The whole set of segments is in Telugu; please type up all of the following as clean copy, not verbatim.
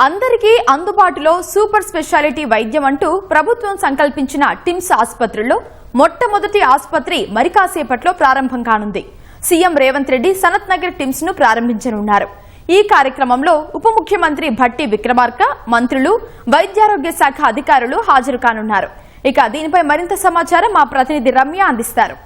అందరికీ అందుబాటులో సూపర్ స్పెషాలిటీ వైద్యం అంటూ ప్రభుత్వం సంకల్పించిన టిమ్స్ ఆసుపత్రిలో మొట్టమొదటి ఆసుపత్రి మరి కాసేపట్లో ప్రారంభం కానుంది. సీఎం రేవంత్ రెడ్డి సనత్ నగర్ టిమ్స్ ను ప్రారంభించనున్నారు. ఈ కార్యక్రమంలో ఉప ముఖ్యమంత్రి భట్టి విక్రమార్క, మంత్రులు, వైద్యారోగ్య శాఖ అధికారులు హాజరు కానున్నారు. ఇక దీనిపై మరింత సమాచారం మా ప్రతినిధి రమ్య అందిస్తారు.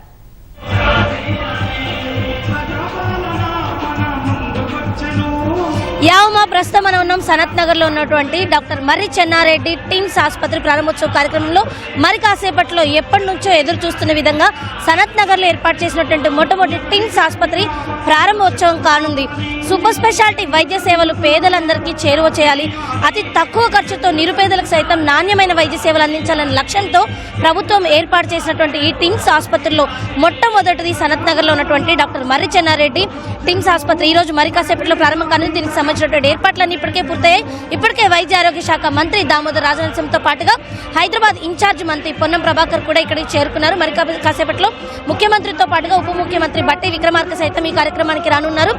యావమా ప్రస్తుతం మనం ఉన్నాం సనత్ నగర్ లో ఉన్నటువంటి డాక్టర్ మర్రి చెన్నారెడ్డి టిమ్స్ ఆసుపత్రి ప్రారంభోత్సవ కార్యక్రమంలో మరి కాసేపట్లో ఎప్పటి నుంచో ఎదురు చూస్తున్న విధంగా సనత్ నగర్ లో ఏర్పాటు చేసినటువంటి మొట్టమొదటి టిమ్స్ ఆసుపత్రి ప్రారంభోత్సవం కానుంది. సూపర్ స్పెషాలిటీ వైద్య సేవలు పేదలందరికీ చేరువ చేయాలి, అతి తక్కువ ఖర్చుతో నిరుపేదలకు సైతం నాణ్యమైన వైద్య సేవలు అందించాలనే లక్ష్యంతో ప్రభుత్వం ఏర్పాటు చేసినటువంటి ఈ టిమ్స్ ఆసుపత్రిలో మొట్టమొదటిది సనత్ నగర్ లో ఉన్నటువంటి డాక్టర్ మర్రి చెన్నారెడ్డి టిమ్స్ ఆసుపత్రి ఈ రోజు మరి కాసేపట్లో ప్రారంభం కానుంది. దీనికి సంబంధించినటువంటి ఏర్పాట్లన్నీ ఇప్పటికే పూర్తయ్యాయి. ఇప్పటికే వైద్య ఆరోగ్య శాఖ మంత్రి దామోదర్ రాజనరసింహతో పాటుగా హైదరాబాద్ ఇన్ఛార్జ్ మంత్రి పొన్నం ప్రభాకర్ కూడా ఇక్కడికి చేరుకున్నారు. మరి కాసేపట్లో ముఖ్యమంత్రితో పాటుగా ఉప ముఖ్యమంత్రి భట్టి విక్రమార్క సైతం ఈ కార్యక్రమానికి రానున్నారు.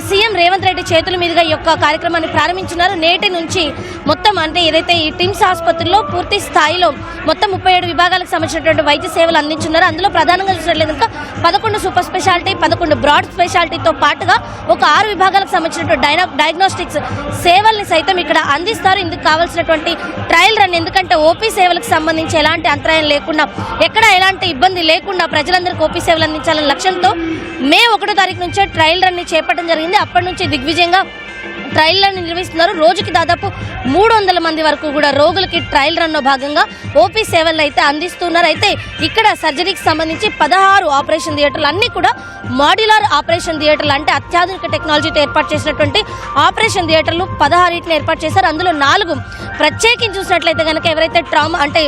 సీఎం రేవంత్ రెడ్డి చేతుల మీదుగా ఈ యొక్క కార్యక్రమాన్ని ప్రారంభించున్నారు. నేటి నుంచి మొత్తం అంటే ఏదైతే ఈ టిమ్స్ ఆసుపత్రిలో పూర్తి స్థాయిలో మొత్తం 37 విభాగాలకు సంబంధించినటువంటి వైద్య సేవలు అందించున్నారు. అందులో ప్రధానంగా చూసినట్లయితే 11 సూపర్ స్పెషాలిటీ, 11 బ్రాడ్ స్పెషాలిటీతో పాటుగా ఒక 6 విభాగాలకు సంబంధించినటువంటి డయాగ్నోస్టిక్స్ సేవల్ని సైతం ఇక్కడ అందిస్తారు. ఇందుకు కావాల్సినటువంటి ట్రయల్ రన్, ఎందుకంటే ఓపీ సేవలకు సంబంధించి ఎలాంటి అంతరాయం లేకుండా, ఎక్కడ ఎలాంటి ఇబ్బంది లేకుండా ప్రజలందరికీ ఓపీ సేవలు అందించాలనే లక్ష్యంతో మే 1వ తారీఖు నుంచే ట్రయల్ రన్ ని చేపట్టడం జరిగింది. అప్పటి నుంచి దిగ్విజయంగా ట్రయల్ రన్ నిర్వహిస్తున్నారు. రోజుకి దాదాపు 300 మంది వరకు కూడా రోగులకి ట్రయల్ రన్ లో భాగంగా ఓపీ సేవలు అయితే అందిస్తున్నారు. అయితే ఇక్కడ సర్జరీకి సంబంధించి 16 ఆపరేషన్ థియేటర్లు, అన్ని కూడా మాడ్యులర్ ఆపరేషన్ థియేటర్లు, అంటే అత్యాధునిక టెక్నాలజీతో ఏర్పాటు చేసినటువంటి ఆపరేషన్ థియేటర్లు 16 ఏర్పాటు చేశారు. అందులో 4 ప్రత్యేకించి చూసినట్లయితే కనుక ఎవరైతే ట్రామా అంటే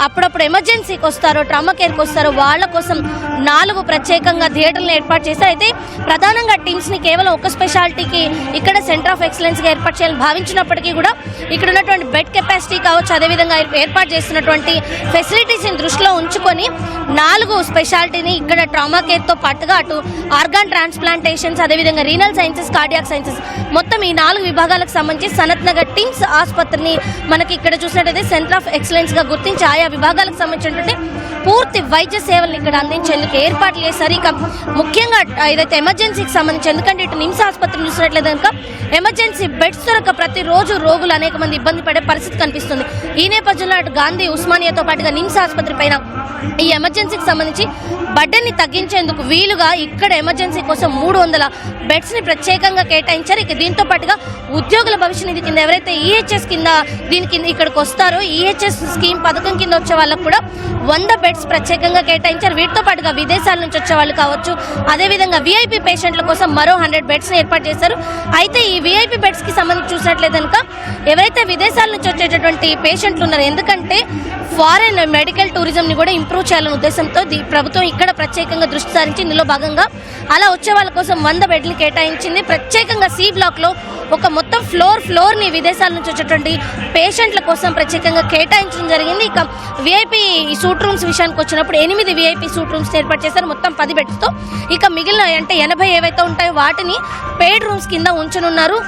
అప్పుడప్పుడు ఎమర్జెన్సీకి వస్తారో, ట్రామా కేర్కి వస్తారో వాళ్ళ కోసం 4 ప్రత్యేకంగా థియేటర్లను ఏర్పాటు చేశారు. అయితే ప్రధానంగా టీమ్స్ ని కేవలం ఒక స్పెషాలిటీకి ఇక్కడ సెంటర్ ఆఫ్ ఎక్సలెన్స్ గా ఏర్పాటు చేయాలని భావించినప్పటికీ కూడా ఇక్కడ ఉన్నటువంటి బెడ్ కెపాసిటీ కావచ్చు, అదేవిధంగా ఏర్పాటు చేస్తున్నటువంటి ఫెసిలిటీస్ ని దృష్టిలో ఉంచుకొని 4 స్పెషాలిటీని ఇక్కడ ట్రామా కేర్ తో పాటుగా అటు ఆర్గాన్ ట్రాన్స్ప్లాంటేషన్స్, అదేవిధంగా రీనల్ సైన్సెస్, కార్డియాక్ సైన్సెస్, మొత్తం ఈ 4 విభాగాలకు సంబంధించి సనత్ నగర్ టిమ్స్ ఆసుపత్రిని మనకి ఇక్కడ చూసినట్టయితే సెంటర్ ఆఫ్ ఎక్సలెన్స్ గా గుర్తించి ఆయా విభాగాలకు సంబంధించినటువంటి పూర్తి వైద్య సేవలను ఇక్కడ అందించేందుకు ఏర్పాట్లు చేశారు. ఇక ముఖ్యంగా ఏదైతే ఎమర్జెన్సీకి సంబంధించి, ఎందుకంటే ఇటు నిమ్స్ ఆసుపత్రిని చూసినట్లయితే కనుక ఎమర్జెన్సీ బెడ్స్ దొరక ప్రతిరోజు రోగులు అనేక మంది ఇబ్బంది పడే పరిస్థితి కనిపిస్తుంది. ఈ నేపథ్యంలో అటు గాంధీ, ఉస్మానియాతో పాటుగా నిమ్స్ ఆసుపత్రి పైన ఈ ఎమర్జెన్సీకి సంబంధించి బడ్డని తగ్గించేందుకు వీలుగా ఇక్కడ ఎమర్జెన్సీ కోసం 300 బెడ్స్ ని ప్రత్యేకంగా కేటాయించారు. ఇక దీంతో పాటుగా ఉద్యోగుల భవిష్య నిధి కింద ఎవరైతే ఈహెచ్ఎస్ కింద ఇక్కడికి వస్తారో, ఈహెచ్ఎస్ స్కీమ్ పథకం కింద వచ్చే వాళ్ళకు కూడా 100 బెడ్స్ ప్రత్యేకంగా కేటాయించారు. వీటితో పాటుగా విదేశాల నుంచి వచ్చే వాళ్ళు కావచ్చు, అదేవిధంగా వీఐపీ పేషెంట్ల కోసం మరో 100 బెడ్స్ ని ఏర్పాటు చేశారు. అయితే ఈ వీఐపీ బెడ్స్ కి సంబంధించి చూసినట్లయితే కనుక ఎవరైతే విదేశాల నుంచి వచ్చేటటువంటి పేషెంట్లు ఉన్నారో, ఎందుకంటే ఫారెన్ మెడికల్ టూరిజం ని కూడా ఇంప్రూవ్ చేయాలనే ఉద్దేశంతో ప్రభుత్వం ఇక్కడ ప్రత్యేకంగా దృష్టి సారించి ఇందులో భాగంగా అలా వచ్చే వాళ్ళ కోసం 100 బెడ్లు కేటాయించింది. ప్రత్యేకంగా సి బ్లాక్ లో ఒక మొత్తం ఫ్లోర్ ని విదేశాల నుంచి వచ్చేటువంటి పేషెంట్ల కోసం ప్రత్యేకంగా కేటాయించడం జరిగింది. ఇక విఐపీ సూట్ రూమ్స్ విషయానికి వచ్చినప్పుడు 8 విఐపీ సూట్ రూమ్స్ ఏర్పాటు చేశారు మొత్తం 10 బెడ్స్ తో. ఇక మిగిలిన అంటే 80 ఏవైతే ఉంటాయో వాటిని పెయిడ్ రూమ్స్ కింద ఉంచనున్నారు.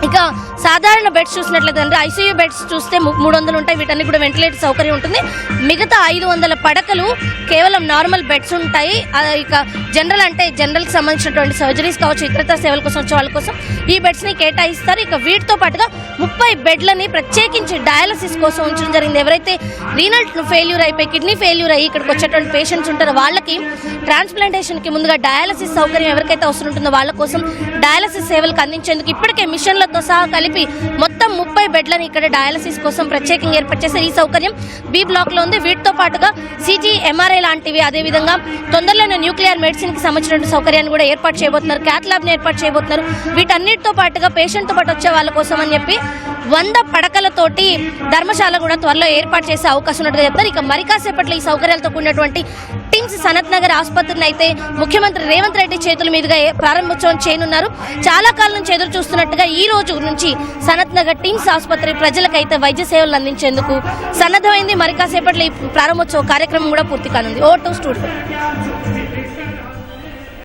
ఇక సాధారణ బెడ్స్ చూసినట్లయితే అంటే ఐసీయూ బెడ్స్ చూస్తే 300 ఉంటాయి. వీటన్ని కూడా వెంటిలేటర్ సౌకర్యం ఉంటుంది. మిగతా 500 పడకలు కేవలం నార్మల్ బెడ్స్ ఉంటాయి. ఇక జనరల్ కి సంబంధించినటువంటి సర్జరీస్ కావచ్చు, ఇతరత సేవల కోసం వచ్చే వాళ్ళ కోసం ఈ బెడ్స్ ని కేటాయిస్తారు. ఇక వీటితో పాటుగా 30 బెడ్లని ప్రత్యేకించి డయాలసిస్ కోసం ఉంచడం జరిగింది. ఎవరైతే రీనల్ ఫెయిల్యూర్ అయిపోయి, కిడ్నీ ఫెయిల్యూర్ అయ్యి ఇక్కడికి వచ్చేటువంటి పేషెంట్స్ ఉంటారో వాళ్ళకి ట్రాన్స్ప్లాంటేషన్ కి ముందుగా డయాలసిస్ సౌకర్యం ఎవరికైతే అవసరం ఉంటుందో వాళ్ళ కోసం డయాలసిస్ సేవలకు అందించేందుకు ఇప్పటికే మిషన్లతో సహా కలిపి మొత్తం 30 బెడ్లని ఇక్కడ డయాలసిస్ కోసం ప్రత్యేకంగా ఏర్పాటు చేశారు. ఈ సౌకర్యం బి బ్లాక్ లో ఉంది. వీటితో పాటుగా సిటీ, ఎంఆర్ఐ లాంటివి, అదేవిధంగా తొందరలోనే న్యూక్లియర్ మెడిసిన్ కి సంబంధించిన సౌకర్యాన్ని కూడా ఏర్పాటు చేయబోతున్నారు. క్యాత్ ల్యాబ్ ని ఏర్పాటు చేయబోతున్నారు. వీటన్నిటితో పాటుగా పేషెంట్ తో పాటు వచ్చే వాళ్ళ కోసం అని చెప్పి 100 పడకలతోటి ధర్మశాల కూడా త్వరలో ఏర్పాటు చేసే అవకాశం ఉన్నట్టుగా చెప్తారు. ఇక మరి కాసేపట్లో ఈ సౌకర్యాలతో కూడినటువంటి టిమ్స్ సనత్ నగర్ ఆసుపత్రిని అయితే ముఖ్యమంత్రి రేవంత్ రెడ్డి చేతుల మీదుగా ప్రారంభోత్సవం చేయనున్నారు. చాలా కాలం నుంచి ఎదురు చూస్తున్నట్టుగా ఈ రోజు నుంచి సనత్ నగర్ టిమ్స్ ఆసుపత్రి ప్రజలకైతే వైద్య సేవలు అందించేందుకు సన్నద్ధమైంది. మరి కాసేపట్లో ఈ ప్రారంభోత్సవ కార్యక్రమం కూడా పూర్తి కానుంది. ఓ టు స్టూడియో.